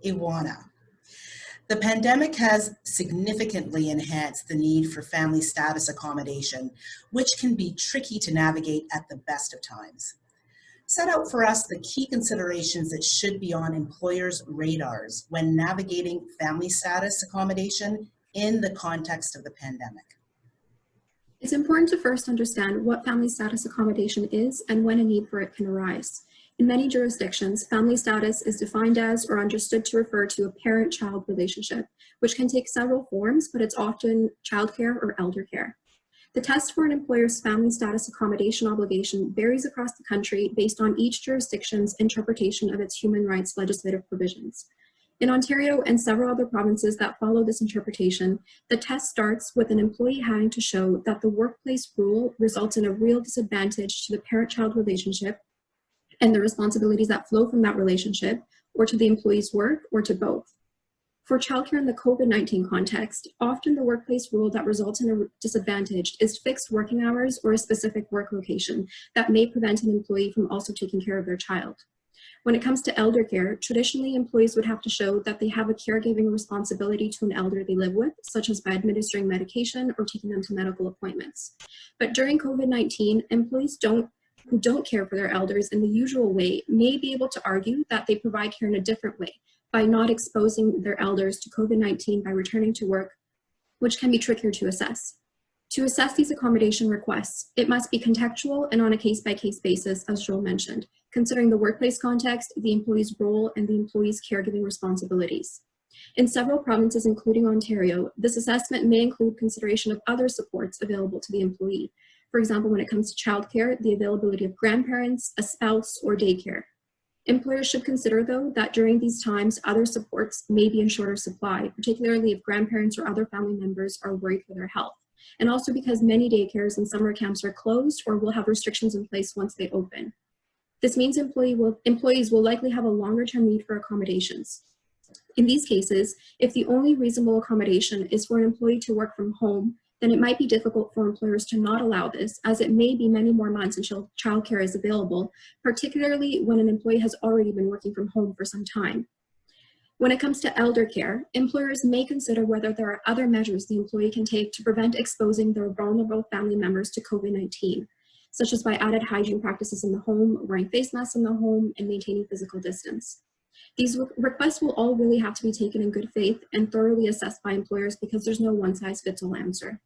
Ioana. The pandemic has significantly enhanced the need for family status accommodation, which can be tricky to navigate at the best of times. Set out for us the key considerations that should be on employers' radars when navigating family status accommodation in the context of the pandemic. It's important to first understand what family status accommodation is and when a need for it can arise. In many jurisdictions, family status is defined as or understood to refer to a parent-child relationship, which can take several forms, but it's often childcare or elder care. The test for an employer's family status accommodation obligation varies across the country based on each jurisdiction's interpretation of its human rights legislative provisions. In Ontario and several other provinces that follow this interpretation, the test starts with an employee having to show that the workplace rule results in a real disadvantage to the parent-child relationship and the responsibilities that flow from that relationship, or to the employee's work, or to both. For childcare in the COVID-19 context, often the workplace rule that results in a disadvantage is fixed working hours or a specific work location that may prevent an employee from also taking care of their child. When it comes to elder care, traditionally employees would have to show that they have a caregiving responsibility to an elder they live with, such as by administering medication or taking them to medical appointments. But during COVID-19, employees who don't care for their elders in the usual way may be able to argue that they provide care in a different way by not exposing their elders to COVID-19 by returning to work, which can be trickier to assess. To assess these accommodation requests, it must be contextual and on a case-by-case basis, as Joel mentioned, considering the workplace context, the employee's role, and the employee's caregiving responsibilities. In several provinces, including Ontario, this assessment may include consideration of other supports available to the employee. For example, when it comes to childcare, the availability of grandparents, a spouse, or daycare. Employers should consider, though, that during these times, other supports may be in shorter supply, particularly if grandparents or other family members are worried for their health, and also because many daycares and summer camps are closed or will have restrictions in place once they open. This means employees will likely have a longer-term need for accommodations. In these cases, if the only reasonable accommodation is for an employee to work from home, then it might be difficult for employers to not allow this, as it may be many more months until childcare is available, particularly when an employee has already been working from home for some time. When it comes to elder care, employers may consider whether there are other measures the employee can take to prevent exposing their vulnerable family members to COVID-19, such as by added hygiene practices in the home, wearing face masks in the home, and maintaining physical distance. These requests will all really have to be taken in good faith and thoroughly assessed by employers because there's no one-size-fits-all answer.